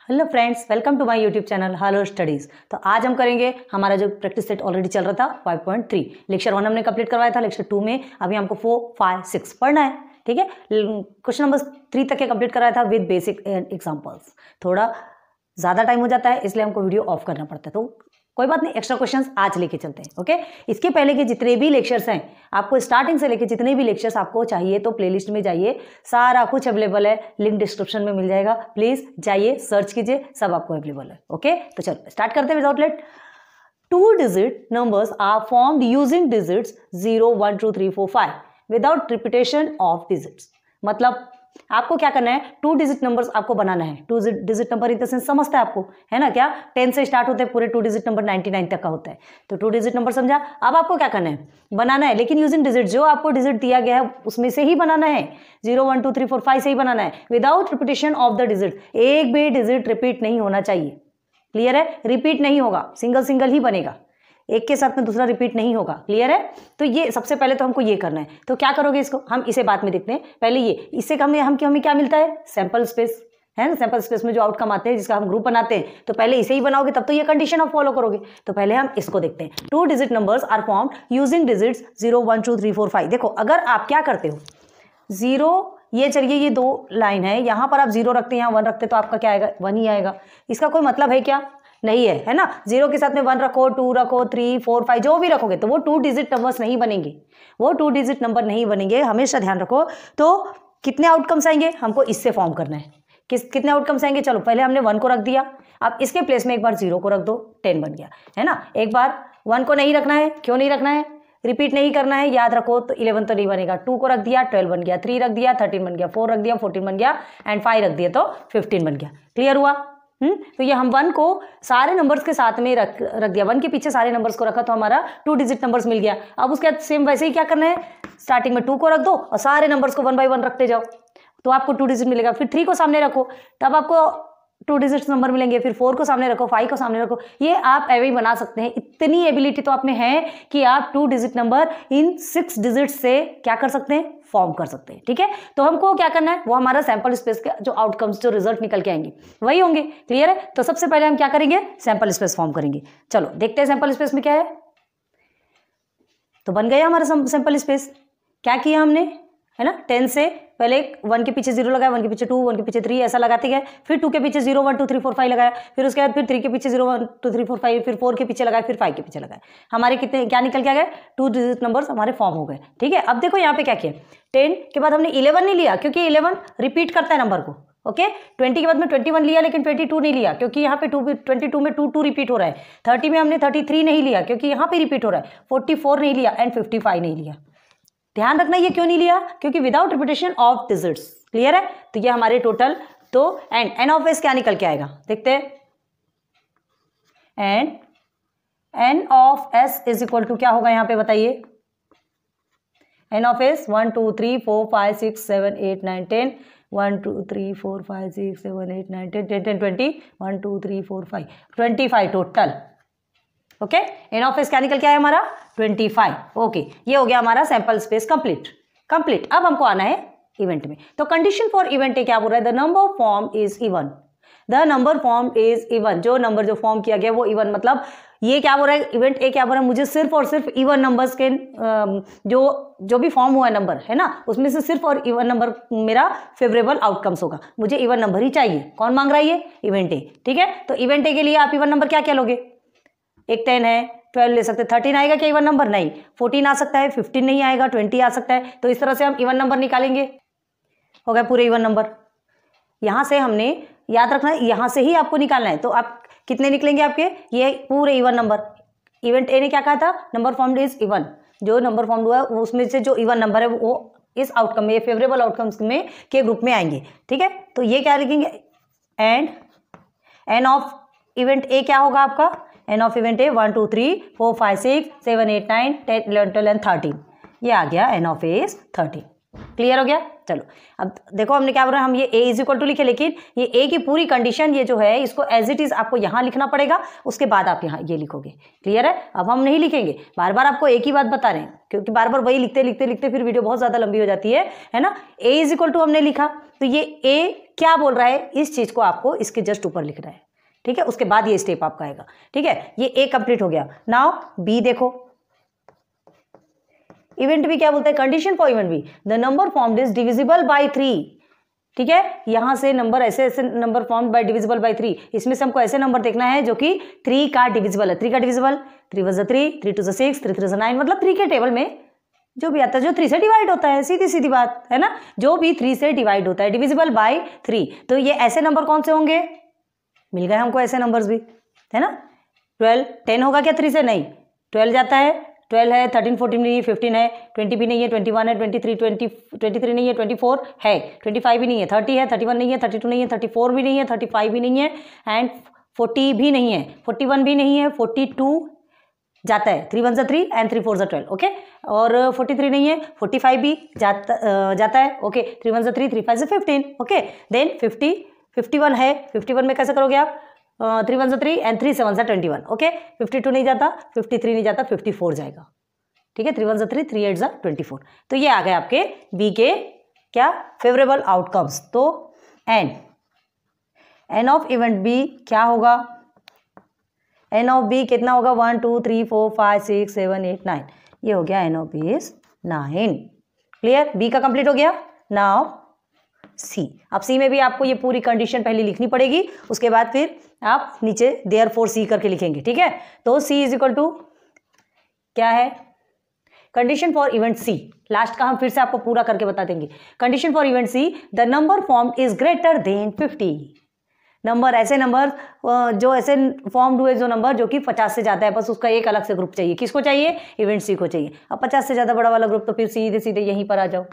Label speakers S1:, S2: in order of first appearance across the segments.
S1: Hello friends, welcome to my YouTube channel Hello Studies. तो आज हम करेंगे हमारा जो प्रैक्टिस सेट ऑलरेडी चल रहा था 5.3 लेक्चर 1 हमने कंप्लीट करवाया था। लेक्चर 2 में अभी हमको 4, 5, 6 पढ़ना है। ठीक है, क्वेश्चन नंबर 3 तक के कंप्लीट कराया था विद बेसिक एग्जांपल्स। थोड़ा ज़्यादा टाइम हो जाता है इसलिए हमको वीडियो ऑफ करना पड़ता है, तो कोई बात नहीं, एक्स्ट्रा क्वेश्चंस आज लेके चलते हैं। ओके, इसके पहले के जितने भी लेक्चर्स हैं, आपको स्टार्टिंग से लेके जितने भी लेक्चर्स आपको चाहिए तो प्लेलिस्ट में जाइए, सारा कुछ अवेलेबल है, लिंक डिस्क्रिप्शन में मिल जाएगा। प्लीज़ जाइए, सर्च कीजिए, सब आपको अवेलेबल है। ओके, तो चलो स्टार्ट करते हैं without late. 2 digit numbers are formed using digits 0, 1, 2, 3, 4, 5 without repetition of digits. मतलब आपको क्या करना है, 2 डिजिट नंबर्स आपको बनाना है। 2 digit number in the sense समझता है आपको, है ना? क्या 10 से स्टार्ट होते हैं, पूरे 2 डिजिट नंबर 99 तक का होता है। तो 2 डिजिट नंबर समझा। अब आपको क्या करना है, बनाना है, लेकिन यूजिंग डिजिट, जो आपको डिजिट दिया गया है उसमें से ही बनाना है। 0, 1, 2, 3, 4, 5 से ही बनाना है without repetition of the digit. एक भी डिजिट रिपीट नहीं होना चाहिए। क्लियर है? रिपीट नहीं होगा, सिंगल सिंगल ही बनेगा, एक के साथ में दूसरा रिपीट नहीं होगा। क्लियर है? तो ये सबसे पहले तो हमको ये करना है। तो क्या करोगे इसको, हम इसे बाद में देखते हैं। पहले ये, इससे हमें क्या मिलता है, सैंपल स्पेस, है ना? सैंपल स्पेस में जो आउटकम आते हैं, जिसका हम ग्रुप बनाते हैं, तो पहले इसे ही बनाओगे तब तो ये कंडीशन आप फॉलो करोगे। तो पहले हम इसको देखते हैं। 2 digit numbers are formed using digits 0, 1, 2, 3, 4, 5। देखो, अगर आप क्या करते हो, 0, ये चलिए ये 2 लाइन है, यहाँ पर आप 0 रखते हैं, यहाँ 1 रखते, तो आपका क्या आएगा, 1 ही आएगा। इसका कोई मतलब है क्या? नहीं है, है ना? 0 के साथ में 1 रखो, 2 रखो, 3, 4, 5 जो भी रखोगे तो वो 2 डिजिट नंबर्स नहीं बनेंगे, वो 2 डिजिट नंबर नहीं बनेंगे। हमेशा ध्यान रखो। तो कितने आउटकम्स आएंगे, हमको इससे फॉर्म करना है। कितने आउटकम्स आएंगे, चलो पहले हमने 1 को रख दिया, अब इसके प्लेस में एक बार 0 को रख दो, 10 बन गया, है ना? एक बार 1 को नहीं रखना है, क्यों नहीं रखना है, रिपीट नहीं करना है, याद रखो। तो 11 तो नहीं बनेगा, 2 को रख दिया 12 बन गया, 3 रख दिया 13 बन गया, 4 रख दिया 14 बन गया, एंड 5 रख दिया तो 15 बन गया। क्लियर हुआ? तो ये हम 1 को सारे नंबर्स के साथ में रख दिया, 1 के पीछे सारे नंबर्स को रखा तो हमारा 2 डिजिट नंबर्स मिल गया। अब उसके बाद सेम वैसे ही क्या करना है, स्टार्टिंग में 2 को रख दो और सारे नंबर्स को 1 बाय 1 रखते जाओ, तो आपको 2 डिजिट मिलेगा। फिर 3 को सामने रखो, तब आपको 2 डिजिट नंबर मिलेंगे। फिर 4 को सामने रखो, 5 को सामने रखो। ये आप ऐसे ही बना सकते हैं। इतनी एबिलिटी तो आप में है कि आप 2 डिजिट नंबर इन 6 डिजिट से क्या कर सकते हैं, फॉर्म कर सकते हैं। ठीक है, तो हमको क्या करना है, वो हमारा सैंपल स्पेस के जो आउटकम्स, जो रिजल्ट निकल के आएंगे वही होंगे। क्लियर है? तो सबसे पहले हम क्या करेंगे, सैंपल स्पेस फॉर्म करेंगे। चलो देखते हैं सैंपल स्पेस में क्या है। तो बन गया हमारा सैंपल स्पेस। क्या किया हमने, है ना? 10 से पहले 1 के पीछे 0 लगाया, 1 के पीछे 2, 1 के पीछे 3, ऐसा लगाते गए। फिर 2 के पीछे 0, 1, 2, 3, 4, 5 लगाया। फिर उसके बाद फिर 3 के पीछे 0, 1, 2, 3, 4, 5, फिर 4 के पीछे लगाया, फिर 5 के पीछे लगाया। हमारे कितने क्या निकल के आ गए, 2 डिजिट नंबर्स हमारे फॉर्म हो गए। ठीक है, अब देखो यहाँ पे क्या किया, 10 के बाद हमने 11 नहीं लिया, क्योंकि 11 रिपीट करता है नंबर को। ओके, 20 के बाद में 21 लिया, लेकिन 22 नहीं लिया, क्योंकि यहाँ पे 22 में 2 रिपीट हो रहा है। 30 में हमने 33 नहीं लिया, क्योंकि यहाँ पे रिपीट हो रहा है। 44 नहीं लिया, एंड 55 नहीं लिया। ध्यान रखना ये क्यों नहीं लिया, क्योंकि without repetition of digits. Clear है? तो ये हमारे टोटल, तो एंड एन ऑफ एस क्या निकल के आएगा, देखते हैं। And n of S is equal to क्या होगा, यहां पे बताइए। N of S 1, 2, 3, 4, 5, 6, 7, 8, 9, 10, 1, 2, 3, 4, 5, 6, 7, 8, 9, 10, 10, 20, 1, 2, 3, 4, 5, 25 total. Okay, n of S क्या निकल के आया हमारा, 25। ओके, ये हो गया हमारा सैंपल स्पेस कंप्लीट। अब हमको आना है इवेंट में। तो कंडीशन फॉर इवेंट क्या बोल रहा है, the number form is even, the number form is even. जो नंबर जो फॉर्म किया गया वो इवन, मतलब ये क्या बोल रहा है, इवेंट ए क्या बोल रहा है, मुझे सिर्फ और सिर्फ इवन नंबर्स के जो भी फॉर्म हुआ नंबर है ना, उसमें से सिर्फ और इवन नंबर मेरा फेवरेबल आउटकम्स होगा। मुझे इवन नंबर ही चाहिए। कौन मांग रहा है ये, इवेंट ए। ठीक है, तो इवेंट ए के लिए आप इवन नंबर क्या क्या लोगे, एक 10 है, 12 ले सकते हैं। 13 आएगा क्या इवन नंबर, नहीं। 14 आ सकता है, 15 नहीं आएगा, 20 आ सकता है। तो इस तरह से हम इवन नंबर निकालेंगे। हो गया पूरे इवन नंबर। यहाँ से हमने याद रखना है, यहाँ से ही आपको निकालना है। तो आप कितने निकलेंगे आपके, ये पूरे इवन नंबर। इवेंट ए ने क्या कहा था, नंबर फॉर्म्ड इज इवन। जो नंबर फॉर्म्ड हुआ है उसमें से जो इवन नंबर है वो इस आउटकम में, फेवरेबल आउटकम्स में के ग्रुप में आएंगे। ठीक है, तो ये क्या लिखेंगे, and n of event A क्या होगा आपका, n of event A 1, 2, 3, 4, 5, 6, 7, 8, 9, 10, 11, 12 and 13। ये आ गया n of A is 13। Clear हो गया। चलो अब देखो हमने क्या बोला, हम ये a इज इक्वल टू लिखे, लेकिन ये a की पूरी कंडीशन ये जो है इसको एज इट इज आपको यहाँ लिखना पड़ेगा, उसके बाद आप यहाँ ये लिखोगे। क्लियर है। अब हम नहीं लिखेंगे, बार बार आपको एक ही बात बता रहे हैं, क्योंकि बार बार वही लिखते लिखते लिखते फिर वीडियो बहुत ज्यादा लंबी हो जाती है ना। a इज इक्वल टू हमने लिखा, तो ये a क्या बोल रहा है, इस चीज को आपको इसके जस्ट ऊपर लिखना है। ठीक है, उसके बाद ये स्टेप आपका आएगा। ठीक है, ये a कंप्लीट हो गया। नाउ b देखो, इवेंट भी क्या बोलते हैं, कंडीशन फॉर इवेंट भी, the number formed is divisible by 3। ठीक है, यहां से नंबर ऐसे ऐसे number formed by divisible by 3, इसमें से हमको ऐसे नंबर देखना है जो कि 3 का डिविजिबल है। 3 का डिविजिबल, 3 + 3, 3 + 6, 3 × 9, मतलब 3 के टेबल में जो भी आता है जो 3 से डिवाइड होता है, सीधी सीधी बात है ना, जो भी 3 से डिवाइड होता है, डिविजिबल बाय 3। तो ये ऐसे नंबर कौन से होंगे, मिल गए हमको ऐसे नंबर्स भी, है ना। 12, 10 होगा क्या 3 से, नहीं, 12 जाता है, 12 है, 13, 14 नहीं है, 15 है, 20 भी नहीं है, 21 है, 23 नहीं है, 24 है, 25 भी नहीं है, 30 है, 31 नहीं है, 32 नहीं है, 34 भी नहीं है, 35 भी नहीं है, एंड 40 भी नहीं है, 41 भी नहीं है, 42 जाता है, 3 × 1 = 3 एंड 3 × 4 = 12, ओके। और 43 नहीं है, 45 भी जाता है, ओके। 3 × 1 = 3, 3 × 5 = 15, ओके। देन 51 है, 51 में कैसे करोगे आप, 3 × 1 = 3 एंड 3 × 7 = 21, ओके। 52 नहीं जाता, 53 नहीं जाता, 54 जाएगा। ठीक है, 3 × 1 = 3, 3 × 8 = 24। तो ये आ गए आपके बी के क्या फेवरेबल आउटकम्स। तो एन ऑफ इवेंट बी क्या होगा, एन ऑफ बी कितना होगा, 1 2 3 4 5 6 7 8 9, ये हो गया n of B is 9। Clear, B का कंप्लीट हो गया। नाउ सी, अब सी में भी आपको ये पूरी कंडीशन पहले लिखनी पड़ेगी, उसके बाद फिर आप नीचे देयरफॉर सी करके लिखेंगे। ठीक है, तो सी इज इक्वल टू क्या है, condition for event C, last का हम फिर से आपको पूरा करके बता देंगे। Condition for event C, the number formed is greater than 50। Number ऐसे नंबर जो ऐसे फॉर्म्ड हुए, जो नंबर जो कि 50 से ज़्यादा है, बस उसका एक अलग से ग्रुप चाहिए। किसको चाहिए, इवेंट सी को चाहिए। अब 50 से ज़्यादा बड़ा वाला ग्रुप, तो फिर सीधे सीधे यहीं पर आ जाओ।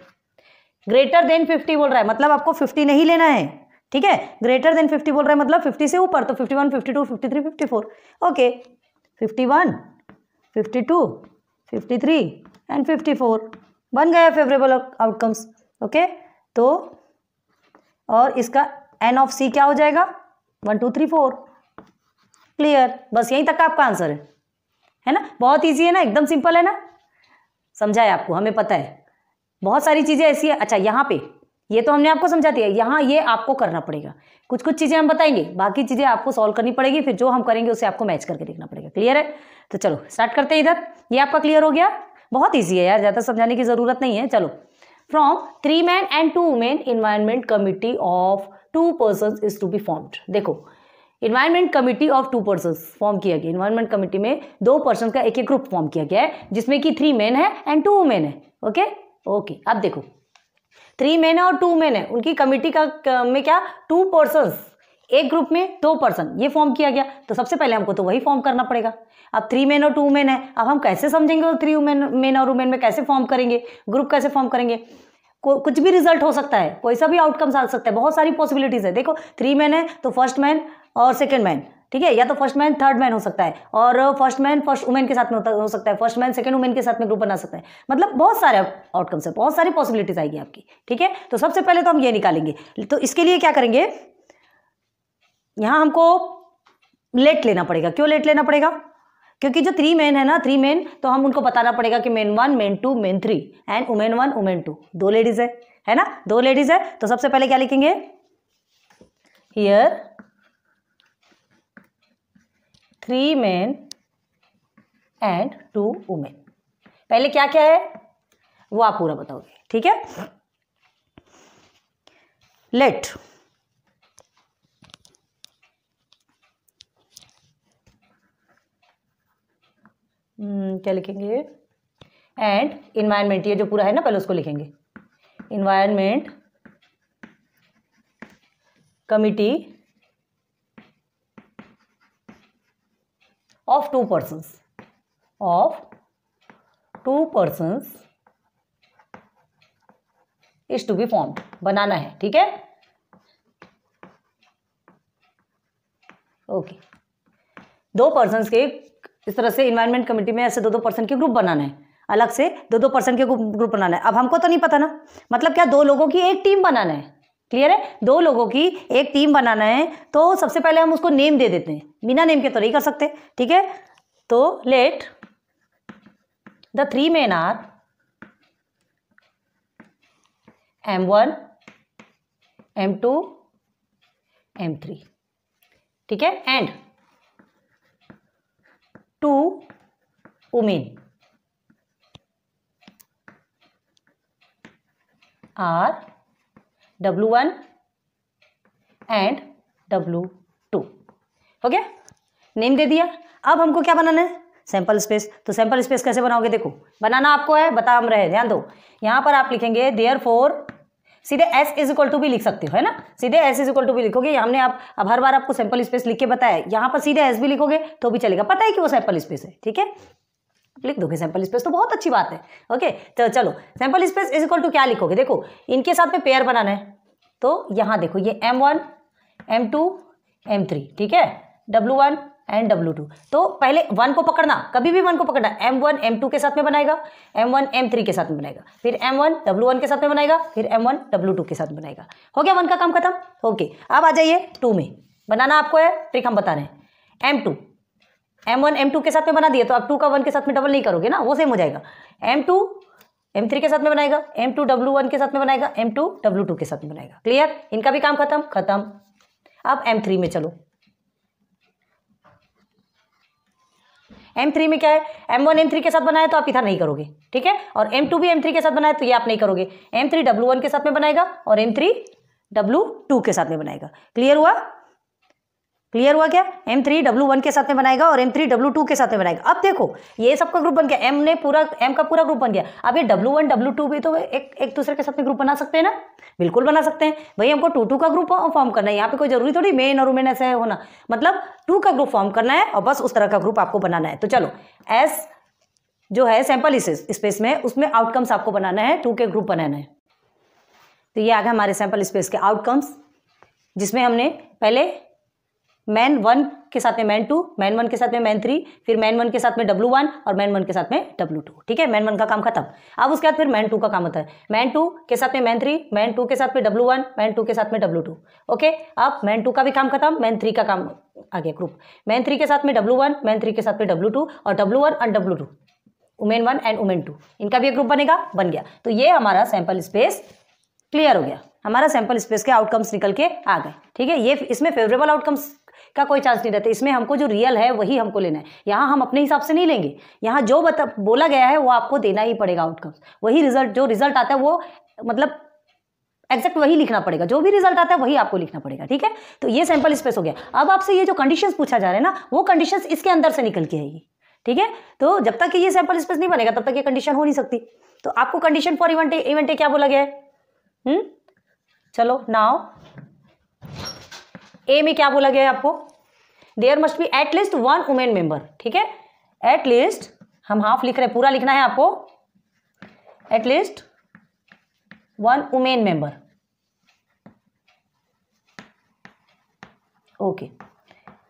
S1: ग्रेटर देन 50 बोल रहा है, मतलब आपको 50 नहीं लेना है। ठीक है, ग्रेटर देन 50 बोल रहा है, मतलब 50 से ऊपर, तो 51 52 53 54, ओके। 51 52 53 एंड 54 बन गया फेवरेबल आउटकम्स, ओके। तो और इसका एन ऑफ सी क्या हो जाएगा, 1 2 3 4। क्लियर, बस यहीं तक का आपका आंसर है ना। बहुत इजी है ना, एकदम सिंपल है ना, समझा है आपको, हमें पता है बहुत सारी चीजें ऐसी है। अच्छा, यहाँ पे ये तो हमने आपको समझा दिया, यहाँ ये आपको करना पड़ेगा। कुछ कुछ चीजें हम बताएंगे, बाकी चीजें आपको सॉल्व करनी पड़ेगी, फिर जो हम करेंगे उसे आपको मैच करके देखना पड़ेगा। क्लियर है, तो चलो स्टार्ट करते हैं। इधर ये आपका क्लियर हो गया, बहुत ईजी है यार, ज़्यादा समझाने की जरूरत नहीं है। चलो, from 3 men and 2 women environment committee of 2 persons is to be formed. देखो, environment committee of 2 persons form किया गया। इन्वायरमेंट कमिटी में 2 पर्सन का एक एक ग्रुप फॉर्म किया गया है, जिसमें कि 3 men है एंड 2 women है, ओके ओके। अब देखो 3 men है और 2 men है, उनकी कमिटी का में क्या 2 persons, एक ग्रुप में 2 पर्सन ये फॉर्म किया गया। तो सबसे पहले हमको तो वही फॉर्म करना पड़ेगा। अब 3 men और 2 women है, अब हम कैसे समझेंगे वो 3 men और वुमेन में कैसे फॉर्म करेंगे, ग्रुप कैसे फॉर्म करेंगे। कुछ भी रिजल्ट हो सकता है, कोई सा भी आउटकम्स आ सकता है, बहुत सारी पॉसिबिलिटीज है। देखो 3 men है तो फर्स्ट मैन और सेकंड मैन, ठीक है, या तो फर्स्ट मैन थर्ड मैन हो सकता है, और फर्स्ट मैन फर्स्ट वुमेन के साथ में हो सकता है, फर्स्ट मैन सेकंड वुमेन के साथ में ग्रुप बना सकता है। मतलब बहुत सारे आउटकम्स है, बहुत सारी पॉसिबिलिटीज आएगी आपकी। ठीक है, तो सबसे पहले तो हम ये निकालेंगे। तो इसके लिए क्या करेंगे, यहां हमको लेट लेना पड़ेगा। क्यों लेट लेना पड़ेगा, क्योंकि जो 3 men है ना, 3 men, तो हम उनको बताना पड़ेगा कि men 1 men 2 men 3 and women 1 women 2, 2 ladies है ना, 2 लेडीज है। तो सबसे पहले क्या लिखेंगे, हियर 3 men एंड 2 women। पहले क्या क्या है वो आप पूरा बताओगे, ठीक है। लेट क्या लिखेंगे, एंड इन्वायरमेंट, ये जो पूरा है ना पहले उसको लिखेंगे, environment committee of 2 persons, is to be formed, बनाना है, ठीक है ओके। 2 persons के इस तरह से इन्वायरमेंट कमिटी में ऐसे 2-2 पर्सन के ग्रुप बनाना है, अलग से 2-2 पर्सन के ग्रुप बनाना है। अब हमको तो नहीं पता ना, मतलब क्या 2 लोगों की एक टीम बनाना है। क्लियर है, 2 लोगों की एक टीम बनाना है, तो सबसे पहले हम उसको नेम दे देते हैं, बिना नेम के तो नहीं कर सकते। ठीक है, तो let the 3 men are M1 M2 M3। ठीक है, and 2 women are W1 and W2। हो गया, नेम दे दिया। अब हमको क्या बनाना है, सैंपल स्पेस। तो सैंपल स्पेस कैसे बनाओगे, देखो बनाना आपको है, बता हम रहे, ध्यान दो। यहां पर आप लिखेंगे देयरफॉर, सीधे S इज इक्वल टू भी लिख सकते हो, है ना, सीधे S इज इक्वल टू भी लिखोगे। हमने आप अब हर बार आपको सैंपल स्पेस लिख के बताया, यहां पर सीधे S भी लिखोगे तो भी चलेगा, पता है कि वो सैंपल स्पेस है। ठीक है, लिख दोगे सैंपल स्पेस तो बहुत अच्छी बात है। ओके, तो चलो sample space is equal to क्या लिखोगे, देखो इनके साथ में पेयर बनाना है। तो यहां देखो ये M1 M2 M3, ठीक है, W1 एंड W2। तो पहले 1 को पकड़ना, कभी भी 1 को पकड़ना, M1 M2 के साथ में बनाएगा, M1 M3 के साथ में बनाएगा, फिर M1 W1 के साथ में बनाएगा, फिर M1 W2 के साथ में बनाएगा। हो गया 1 का काम खत्म। ओके, अब आ जाइए 2 में, बनाना आपको है, ट्रिक हम बता रहे हैं। M2 M1 M2 के साथ में बना दिए, तो अब 2 का 1 के साथ में डबल नहीं करोगे ना, वो सेम हो जाएगा। M2 M3 के साथ में बनाएगा, M2 W1 के साथ में बनाएगा, M2 W2 के साथ में बनाएगा। क्लियर, इनका भी काम खत्म। अब M3 में चलो, M3 में क्या है, M1 M3 के साथ बनाया तो आप इधर नहीं करोगे, ठीक है, और M2 भी M3 के साथ बनाया तो ये आप नहीं करोगे। M3 W1 के साथ में बनाएगा और M3 W2 के साथ में बनाएगा। क्लियर हुआ, क्लियर हुआ क्या, M3 W1 के साथ में बनाएगा और M3 W2 के साथ में बनाएगा। अब देखो ये सबका ग्रुप बन गया, M का पूरा ग्रुप बन गया। अब ये W1 W2 भी तो एक दूसरे के साथ में ग्रुप बना सकते हैं ना, बिल्कुल बना सकते हैं भाई। हमको 2 का ग्रुप फॉर्म करना है, यहाँ पे कोई जरूरी थोड़ी मेन और वुमेन ऐसे होना, मतलब 2 का ग्रुप फॉर्म करना है और बस उस तरह का ग्रुप आपको बनाना है। तो चलो एस जो है सैंपल स्पेस में, उसमें आउटकम्स आपको बनाना है, 2 के ग्रुप बनाना है। तो ये आ गया हमारे सैंपल स्पेस के आउटकम्स, जिसमें हमने पहले मैन 1 के साथ में मैन 2, मैन 1 के साथ में मैन 3, फिर मैन 1 के साथ में W1 और मैन 1 के साथ में W2। ठीक है, मैन 1 का काम खत्म। अब उसके बाद फिर मैन 2 का काम होता है, मैन 2 के साथ में मैन 3, मैन 2 के साथ में W1, मैन 2 के साथ में W2। ओके, अब मैन 2 का भी काम खत्म, मैन 3 का काम आ गया ग्रुप, मैन 3 के साथ में W1, मैन 3 के साथ में W2 और W1 और W2, वुमेन 1 एंड वुमेन 2, इनका भी एक ग्रुप बनेगा, बन गया। तो ये हमारा सैंपल स्पेस क्लियर हो गया, हमारा सैंपल स्पेस के आउटकम्स निकल के आ गए। ठीक है, ये इसमें फेवरेबल आउटकम्स का कोई चांस नहीं रहता, इसमें हमको जो रियल है वही हमको लेना है। यहाँ हम अपने हिसाब से नहीं लेंगे, यहाँ जो बोला गया है वो आपको देना ही पड़ेगा आउटकम्स, वही रिजल्ट, जो रिजल्ट आता है वो मतलब एग्जैक्ट वही लिखना पड़ेगा, जो भी रिजल्ट आता है वही आपको लिखना पड़ेगा। ठीक है, तो ये सैंपल स्पेस हो गया। अब आपसे ये जो कंडीशंस पूछा जा रहा है ना, वो कंडीशंस इसके अंदर से निकल के आएगी। ठीक है, तो जब तक ये सैंपल स्पेस नहीं बनेगा तब तक ये कंडीशन हो नहीं सकती। तो आपको कंडीशन फॉर इवेंट क्या बोला गया है, चलो नाउ ए में क्या बोला गया है आपको, there must be at least 1 women member. ठीक है, एटलीस्ट हम हाफ लिख रहे हैं, पूरा लिखना है आपको, एटलीस्ट 1 वुमेन मेंबर। ओके,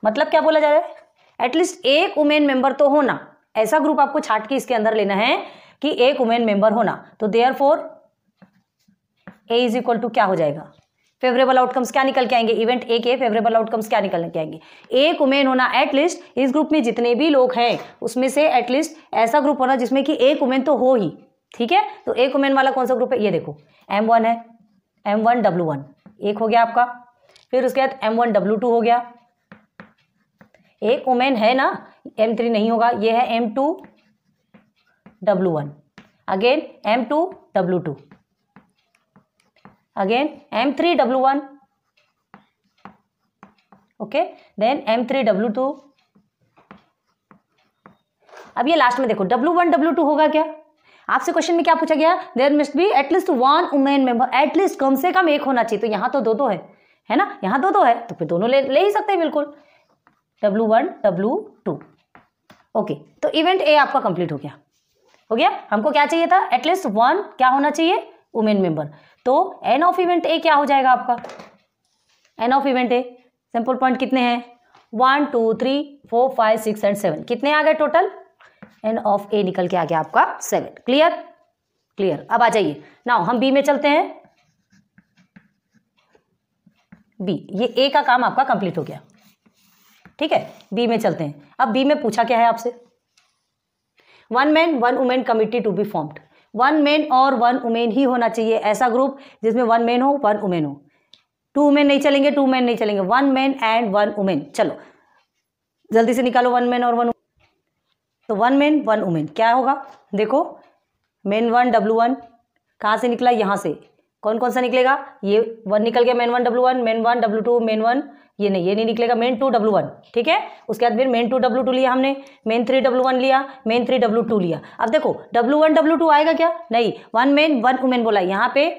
S1: मतलब क्या बोला जा रहा है, एटलीस्ट एक वुमेन मेंबर तो होना, ऐसा ग्रुप आपको छाट के इसके अंदर लेना है कि एक वुमेन मेंबर होना। तो therefore A is equal to क्या हो जाएगा, फेवरेबल आउटकम्स क्या निकल के आएंगे, इवेंट ए के फेवरेबल आउटकम्स क्या निकल के आएंगे, एक वुमेन होना, एटलीस्ट इस ग्रुप में जितने भी लोग हैं उसमें से एटलीस्ट ऐसा ग्रुप होना जिसमें कि एक वुमेन तो हो ही। ठीक है, तो एक वुमेन वाला कौन सा ग्रुप है, ये देखो M1 है, M1 W1 एक हो गया आपका, फिर उसके बाद M1 W2 हो गया, एक वुमेन है ना, M3 नहीं होगा, ये है M2 W1, again M2 W2, again M3 W1, okay, then M3 W2। अब ये लास्ट में देखो W1 W2 होगा क्या, आपसे क्वेश्चन में क्या पूछा गया, there must be at least 1 women member, at least कम से कम एक होना चाहिए। तो यहाँ तो दो है ना, यहाँ दो है तो फिर दोनों ले ही सकते हैं बिल्कुल, W1 W2। ओके, तो इवेंट ए आपका कंप्लीट हो गया। हमको क्या चाहिए था, एटलीस्ट 1 क्या होना चाहिए, वुमेन मेंबर। तो एन ऑफ इवेंट ए क्या हो जाएगा आपका, n of event A sample point कितने हैं, 1 2 3 4 5 6 एंड 7, कितने आ गए टोटल, एन ऑफ ए निकल के आ गया आपका 7। Clear clear. अब आ जाइए नाउ हम बी में चलते हैं। बी, ये ए का काम आपका कंप्लीट हो गया, ठीक है। बी में चलते हैं। अब बी में पूछा क्या है आपसे, 1 man 1 women committee to be formed. 1 man और 1 वुमेन ही होना चाहिए, ऐसा ग्रुप जिसमें 1 मैन हो 1 वुमेन हो। 2 मैन नहीं चलेंगे, 2 मैन नहीं चलेंगे, 1 मैन एंड 1 वुमेन। चलो जल्दी से निकालो 1 मैन और 1। तो 1 मैन 1 वुमेन क्या होगा, देखो मैन 1 W1 कहाँ से निकला, यहाँ से। कौन कौन सा निकलेगा, ये 1 निकल गया, man 1 W1, man 1 W2, man 1 ये नहीं निकलेगा, मैन 2 W1, ठीक है। उसके बाद फिर मैन 2 W2 लिया हमने, मैन 3 W1 लिया, मैन 3 W2 लिया। अब देखो W1 W2 आएगा क्या, नहीं, 1 मैन 1 वुमेन बोला, यहाँ पे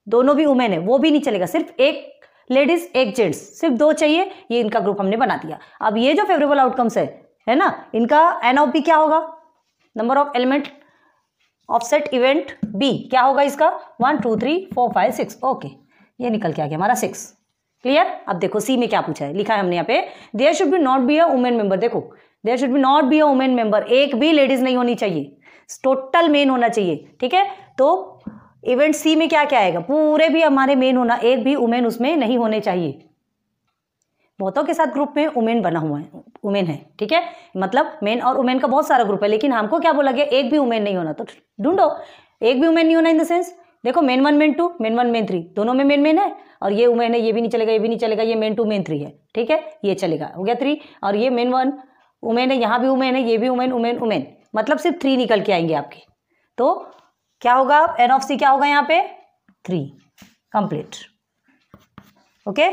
S1: दोनों भी वुमेन है, वो भी नहीं चलेगा, सिर्फ एक लेडीज एक जेंट्स, सिर्फ 2 चाहिए, ये इनका ग्रुप हमने बना दिया। अब ये जो फेवरेबल आउटकम्स है ना, इनका एन ऑफ बी क्या होगा, number of element of set event B क्या होगा इसका, 1 2 3 4 5 6। ओके, ये निकल के आ गया हमारा 6। क्लियर। अब देखो सी में क्या पूछा है, लिखा है हमने यहाँ पे, there should be not be a women member. देखो there should be not be a women member, एक भी लेडीज नहीं होनी चाहिए, टोटल मेन होना चाहिए, ठीक है। तो इवेंट सी में क्या क्या आएगा, पूरे भी हमारे मेन होना, एक भी वुमेन उसमें नहीं होने चाहिए। बहुतों के साथ ग्रुप में वुमेन बना हुआ है, वुमेन है, ठीक है, मतलब मेन और वुमेन का बहुत सारा ग्रुप है, लेकिन हमको क्या बोला गया, एक भी वुमेन नहीं होना। तो ढूंढो, एक भी वुमेन नहीं होना इन द सेंस, देखो मेन 1 मेन 2, मेन 1 मेन 3 दोनों में मेन है, और ये वुमेन है, ये भी नहीं चलेगा, ये भी नहीं चलेगा, ये मेन 2 मेन 3 है, ठीक है, ये चलेगा, हो गया 3। और ये मेन 1 वुमेन है, यहाँ भी वुमेन है, ये भी वुमेन वुमेन वुमेन, मतलब सिर्फ 3 निकल के आएंगे आपके। तो क्या होगा, एन ऑफ सी क्या होगा यहाँ पे, 3 कंप्लीट। ओके,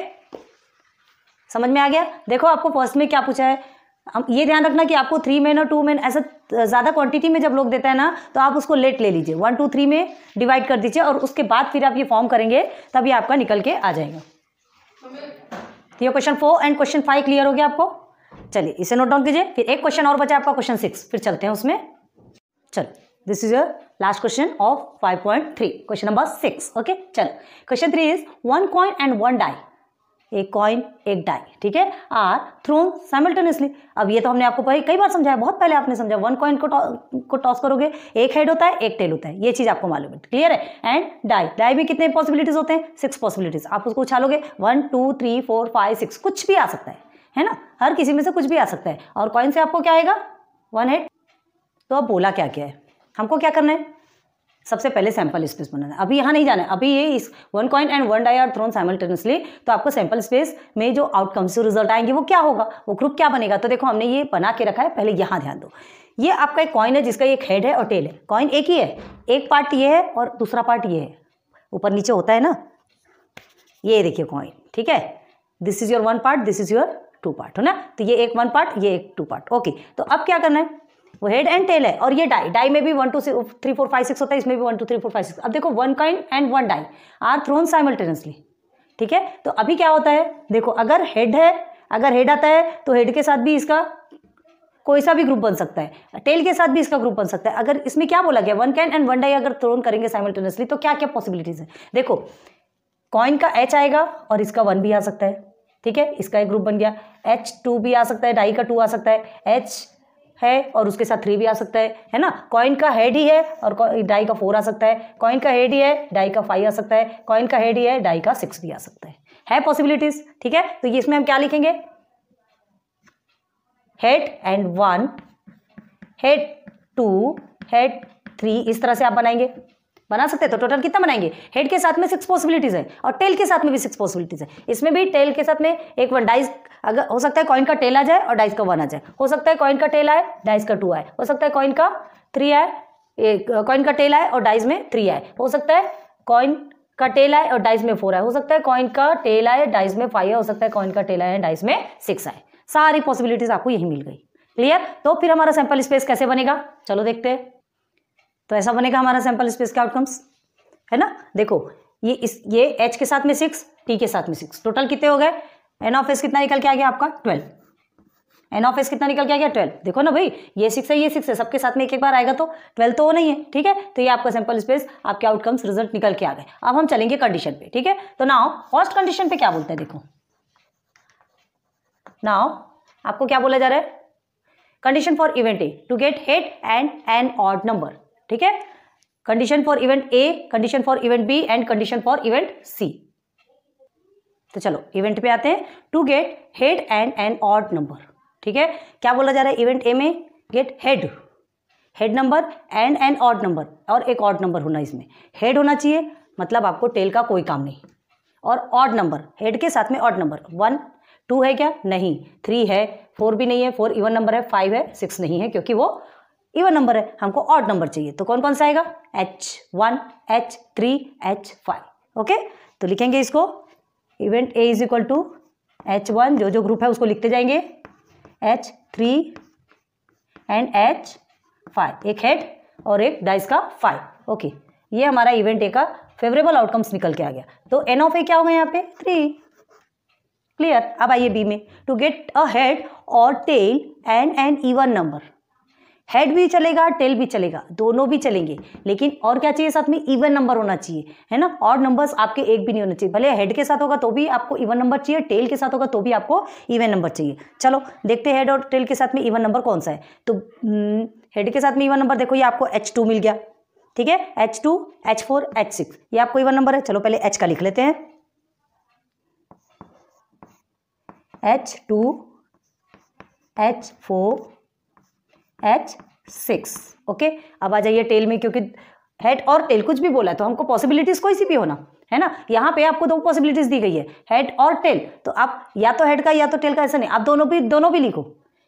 S1: समझ में आ गया। देखो आपको फर्स्ट में क्या पूछा है, हम ये ध्यान रखना कि आपको 3 मैन और 2 मैन ऐसा ज़्यादा क्वांटिटी में जब लोग देता है ना, तो आप उसको लेट ले लीजिए, 1 2 3 में डिवाइड कर दीजिए, और उसके बाद फिर आप ये फॉर्म करेंगे, तब ये आपका निकल के आ जाएगा। ये क्वेश्चन 4 एंड क्वेश्चन 5 क्लियर हो गया आपको। चलिए इसे नोट डाउन कीजिए, फिर एक क्वेश्चन और बचा आपका क्वेश्चन 6, फिर चलते हैं उसमें। चलो this is your last question of 5.3, question number 6। Okay, चलो question 3 is 1 coin and 1 die, एक कॉइन एक डाई, ठीक है, आर थ्रोन साइमल्टेनियसली। अब ये तो हमने आपको कई बार समझाया, बहुत पहले आपने समझा, 1 कॉइन को टॉस करोगे, एक हेड होता है एक टेल होता है, ये चीज आपको मालूम है, क्लियर है। एंड डाई में कितने पॉसिबिलिटीज होते हैं, 6 पॉसिबिलिटीज। आप उसको उछालोगे 1 2 3 4 5 6, कुछ भी आ सकता है ना, हर किसी में से कुछ भी आ सकता है। और कॉइन से आपको क्या आएगा, 1 हेड। तो अब बोला क्या क्या है, हमको क्या करना है, सबसे पहले सैंपल स्पेस बनाना है। अभी यहाँ नहीं जाना है, अभी ये इस 1 coin and 1 die are thrown simultaneously, तो आपको सैंपल स्पेस में जो आउटकम्स जो रिजल्ट आएंगे वो क्या होगा, वो ग्रुप क्या बनेगा। तो देखो हमने ये बना के रखा है, पहले यहाँ ध्यान दो, ये आपका एक कॉइन है जिसका एक हेड है और टेल है। कॉइन एक ही है, एक पार्ट ये है और दूसरा पार्ट ये है, ऊपर नीचे होता है ना, ये देखिए कॉइन, ठीक है, this is your 1 part, this is your 2 part, है ना। तो ये एक 1 पार्ट, ये एक 2 पार्ट। ओके, तो अब क्या करना है, वो हेड एंड टेल है, और ये डाई में भी 1 2 3 4 5 6 होता है, इसमें भी 1 2 3 4 5 6। अब देखो 1 coin and 1 die are thrown simultaneously, ठीक है। तो अभी क्या होता है, देखो अगर हेड है, अगर हेड आता है तो हेड के साथ भी इसका कोई सा भी ग्रुप बन सकता है, टेल के साथ भी इसका ग्रुप बन सकता है। अगर इसमें क्या बोला गया, 1 कॉइन एंड 1 डाई अगर थ्रोन करेंगे साइमल्टेनियसली, तो क्या क्या पॉसिबिलिटीज है। देखो कॉइन का एच आएगा और इसका 1 भी आ सकता है, ठीक है, इसका एक ग्रुप बन गया। H2 भी आ सकता है, डाई का 2 आ सकता है, H है और उसके साथ 3 भी आ सकता है ना। कॉइन का हेड ही है और डाई का 4 आ सकता है, कॉइन का हेड ही है, डाई का 5 आ सकता है, कॉइन का हेड ही है, डाई का 6 भी आ सकता है पॉसिबिलिटीज, ठीक है। तो ये इसमें हम क्या लिखेंगे, हेड एंड 1, हेड 2, हेड 3, इस तरह से आप बना सकते हैं। तो टोटल कितना बनाएंगे, हेड के साथ में 6 पॉसिबिलिटीज है और टेल के साथ में भी 6 पॉसिबिलिटीज है। इसमें भी टेल के साथ में एक 1 डाइस, अगर हो सकता है कॉइन का टेल आ जाए और डाइस का 1 आ जाए, हो सकता है कॉइन का टेल आए डाइस का 2 आए, हो सकता है कॉइन का 3 आए, कॉइन का टेल आए और डाइस में 3 आए, हो सकता है कॉइन का टेल आए और डाइस में 4 आए, हो सकता है कॉइन का टेल आए डाइस में 5 आए, हो सकता है कॉइन का टेल आए डाइस में 6 आए। सारी पॉसिबिलिटीज आपको यही मिल गई, क्लियर। तो फिर हमारा सैंपल स्पेस कैसे बनेगा, चलो देखते हैं। तो ऐसा बनेगा हमारा सैंपल स्पेस के आउटकम्स, है ना। देखो ये एच के साथ में 6, टी के साथ में 6, टोटल कितने हो गए, एन ऑफ एस कितना निकल के आ गया आपका 12, एन ऑफ एस कितना निकल के आ गया 12। देखो ना भाई, ये 6 है ये 6 है, सबके साथ में एक एक बार आएगा तो 12 तो वो नहीं है, ठीक है। तो ये आपका सैंपल स्पेस, आपके आउटकम्स रिजल्ट निकल के आ गए। अब हम चलेंगे कंडीशन पे, ठीक है। तो नाउ फर्स्ट कंडीशन पे क्या बोलते हैं, देखो नाउ आपको क्या बोला जा रहा है, condition for event A to get head and an odd number, ठीक है, condition for event A, condition for event B and condition for event C. तो चलो इवेंट पे आते हैं, to get head and an odd number, ठीक है, क्या बोला जा रहा है इवेंट ए में, get head number and an odd number, और एक ऑड नंबर होना, इसमें हेड होना चाहिए, मतलब आपको टेल का कोई काम नहीं, और ऑड नंबर, हेड के साथ में ऑड नंबर, 1 2 है क्या, नहीं, 3 है, 4 भी नहीं है, 4 इवन नंबर है, 5 है, 6 नहीं है क्योंकि वो इवन नंबर है, हमको ऑड नंबर चाहिए, तो कौन कौन सा आएगा, H1 H3 H5, ओके। तो लिखेंगे इसको, event A is equal to H1, जो ग्रुप है उसको लिखते जाएंगे, H3 एंड H5, एक हेड और एक डाइस का 5, ओके। ये हमारा इवेंट ए का फेवरेबल आउटकम्स निकल के आ गया। तो एन ऑफ ए क्या होगा यहाँ पे, 3, क्लियर। अब आइए बी में, टू गेट अ हेड और tail and an even number, head भी चलेगा टेल भी चलेगा, दोनों भी चलेंगे, लेकिन और क्या चाहिए साथ में, इवन नंबर होना चाहिए, है ना, ऑड नंबर्स आपके एक भी नहीं होना चाहिए, भले हेड के साथ होगा तो भी आपको इवन नंबर चाहिए, टेल के साथ होगा तो भी आपको इवन नंबर चाहिए। चलो देखते हैं हेड और टेल के साथ में इवन नंबर कौन सा है। तो हेड के साथ में इवन नंबर देखो, ये आपको H2 मिल गया, ठीक है, H2 H4 H6, ये आपको इवन नंबर है। चलो पहले H का लिख लेते हैं, H2 H4 H6, ओके। अब आ जाइए टेल में, क्योंकि हेड और टेल कुछ भी बोला है तो हमको पॉसिबिलिटीज कोई सी भी होना है ना, यहाँ पे आपको 2 पॉसिबिलिटीज दी गई है, हेड और टेल, तो आप या तो हेड का या तो टेल का, ऐसा नहीं, आप दोनों भी लिखो,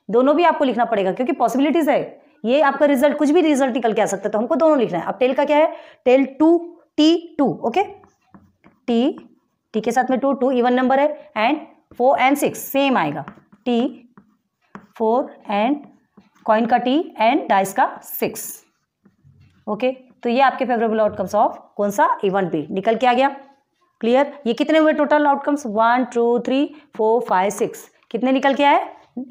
S1: दोनों भी आपको लिखना पड़ेगा क्योंकि पॉसिबिलिटीज है, ये आपका रिजल्ट कुछ भी रिजल्ट निकल के आ सकता है, तो हमको दोनों लिखना है। अब टेल का क्या है, टेल 2 T2, ओके, टी के साथ में 2 इवन नंबर है, एंड 4 एंड 6 सेम आएगा, T4 एंड कॉइन का T एंड डाइस का 6, ओके। तो ये आपके फेवरेबल आउटकम्स ऑफ कौन सा, इवेंट बी निकल के आ गया, क्लियर। ये कितने हुए टोटल आउटकम्स, 1 2 3 4 5 6, कितने निकल के आए,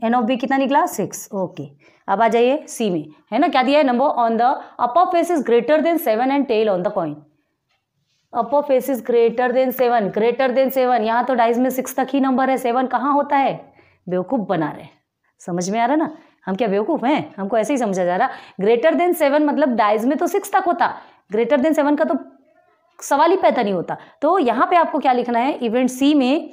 S1: एन ऑफ बी कितना निकला, 6, ओके। अब आ जाइए सी में, है ना, क्या दिया है, number on the upper face is greater than 7 and tail on the coin, upper face is greater than 7, यहाँ तो डाइस में 6 तक ही नंबर है, 7 कहाँ होता है, बेवकूफ़ बना रहे, समझ में आ रहा है ना, हम क्या बेवकूफ़ हैं, हमको ऐसे ही समझा जा रहा, ग्रेटर देन 7 मतलब डाइस में तो 6 तक होता, ग्रेटर देन 7 का तो सवाल ही पैदा नहीं होता। तो यहाँ पे आपको क्या लिखना है, इवेंट सी में,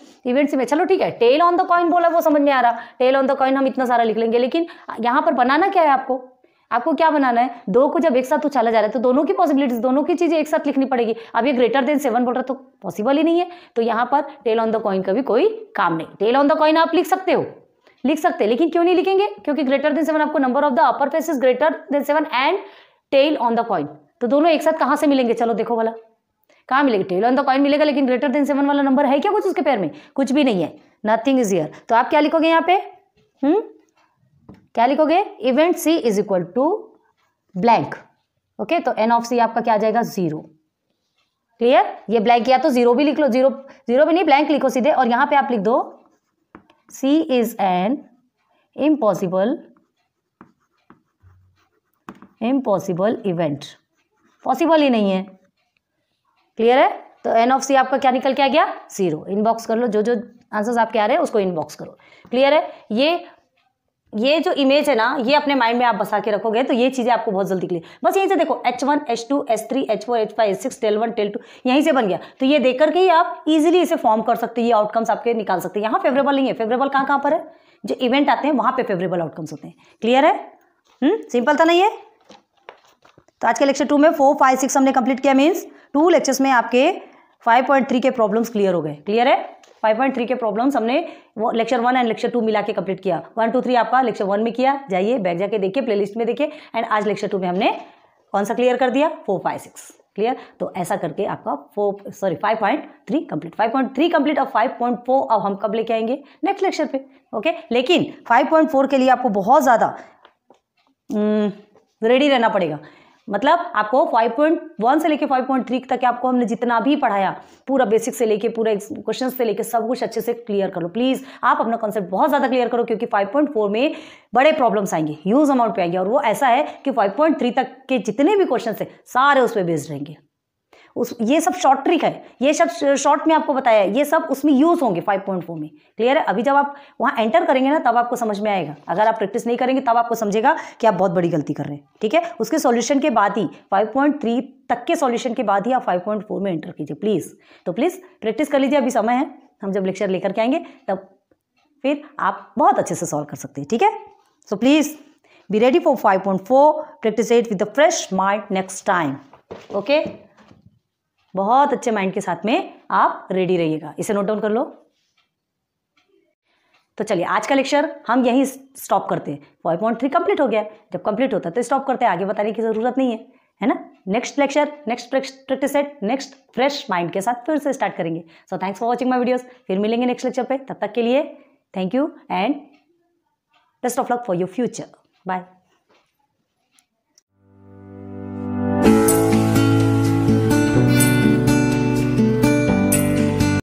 S1: चलो ठीक है, टेल ऑन द कॉइन बोला वो समझ में आ रहा, टेल ऑन द कॉइन हम इतना सारा लिख लेंगे, लेकिन यहाँ पर बनाना क्या है, आपको क्या बनाना है, 2 को जब एक साथ उछाला जा रहा है तो दोनों की पॉसिबिलिटीज, दोनों की चीजें एक साथ लिखनी पड़ेगी। अब ये ग्रेटर देन 7 बोल रहा तो पॉसिबल ही नहीं है, तो यहाँ पर टेल ऑन द कॉइन का भी कोई काम नहीं। टेल ऑन द कॉइन आप लिख सकते हो, लेकिन क्यों नहीं लिखेंगे, क्योंकि ग्रेटर देन 7 आपको number of the upper face is greater than 7 and tail on the coin, तो दोनों एक साथ कहाँ से मिलेंगे, चलो देखो वाला कहाँ मिलेगा, टेल ऑन द कॉइन मिलेगा, लेकिन ग्रेटर देन 7 वाला नंबर है क्या कुछ उसके पैर में, कुछ भी नहीं है, नथिंग इज हियर। तो आप क्या लिखोगे यहाँ पे, क्या लिखोगे, event C is equal to blank, okay. तो एन ऑफ सी आपका क्या आ जाएगा, 0, क्लियर। ये ब्लैंक या तो 0 भी लिख लो, 0 भी नहीं, ब्लैंक लिखो सीधे, और यहाँ पे आप लिख दो C is an impossible event, possible ही नहीं है, क्लियर है। तो एन ऑफ सी आपका क्या निकल के आ गया, 0। इनबॉक्स कर लो, जो आंसर्स आपके आ रहे हैं उसको इनबॉक्स करो, क्लियर है। ये जो इमेज है ना, ये अपने माइंड में आप बसा के रखोगे तो ये चीजें आपको बहुत जल्दी क्लियर, बस यहीं से देखो, H1 H2 H3 H4 H5 H6 tell 1 tell 2 यहीं से बन गया, तो ये देख करके ही आप इजीली इसे फॉर्म कर सकते हैं, ये आउटकम्स आपके निकाल सकते हैं। यहाँ फेवरेबल नहीं है, फेवरेबल कहाँ पर है, जो इवेंट आते हैं वहां पे फेवरेबल आउटकम्स होते हैं, क्लियर है। सिंपल था नहीं है। तो आज के लेक्चर 2 में 4 5 6 हमने कंप्लीट किया, मीन्स 2 लेक्चर्स में आपके 5.3 के प्रॉब्लम्स क्लियर हो गए, क्लियर है। 5.3 के प्रॉब्लम्स हमने वो लेक्चर 1 एंड लेक्चर 2 मिला के कंप्लीट किया। 1 2 3 आपका लेक्चर 1 में किया, जाइए बैक जाके देखिए, प्लेलिस्ट में देखिए, एंड आज लेक्चर 2 में हमने कौन सा क्लियर कर दिया, 4 5 6, क्लियर। तो ऐसा करके आपका 5.3 कंप्लीट, 5.3 कंप्लीट। अब 5.4 अब हम कब लेके आएंगे, नेक्स्ट लेक्चर पे, ओके। लेकिन 5.4 के लिए आपको बहुत ज़्यादा रेडी रहना पड़ेगा, मतलब आपको 5.1 से लेके 5.3 तक आपको हमने जितना भी पढ़ाया, पूरा बेसिक से लेके पूरा क्वेश्चन से लेके सब कुछ अच्छे से क्लियर कर लो प्लीज़। आप अपना कॉन्सेप्ट बहुत ज़्यादा क्लियर करो, क्योंकि 5.4 में बड़े प्रॉब्लम्स आएंगे, ह्यूज अमाउंट पे आएंगे, और वो ऐसा है कि 5.3 तक के जितने भी क्वेश्चन है सारे उस पर बेस्ड रहेंगे। ये सब शॉर्ट ट्रिक है, ये सब शॉर्ट में आपको बताया है, ये सब उसमें यूज होंगे 5.4 में। क्लियर है? अभी जब आप वहाँ एंटर करेंगे ना तब आपको समझ में आएगा, अगर आप प्रैक्टिस नहीं करेंगे तब आपको समझेगा कि आप बहुत बड़ी गलती कर रहे हैं। ठीक है, उसके सॉल्यूशन के बाद ही 5.3 तक के सॉल्यूशन के बाद ही आप 5.4 में एंटर कीजिए प्लीज़। तो प्लीज़ प्रैक्टिस कर लीजिए, अभी समय है, हम जब लेक्चर लेकर के आएंगे तब फिर आप बहुत अच्छे से सॉल्व कर सकते हैं। ठीक है, so please be ready for 5.4, practice it with the fresh mind next time. Okay, बहुत अच्छे माइंड के साथ में आप रेडी रहिएगा, इसे नोट डाउन कर लो। तो चलिए आज का लेक्चर हम यहीं स्टॉप करते हैं। 5.3 कंप्लीट हो गया, जब कंप्लीट होता है तो स्टॉप करते हैं, आगे बताने की जरूरत नहीं है ना। Next lecture, next practice set, next fresh mind के साथ फिर से स्टार्ट करेंगे। So thanks for watching my videos, फिर मिलेंगे नेक्स्ट लेक्चर पे, तब तक के लिए thank you and best of luck for your future. Bye.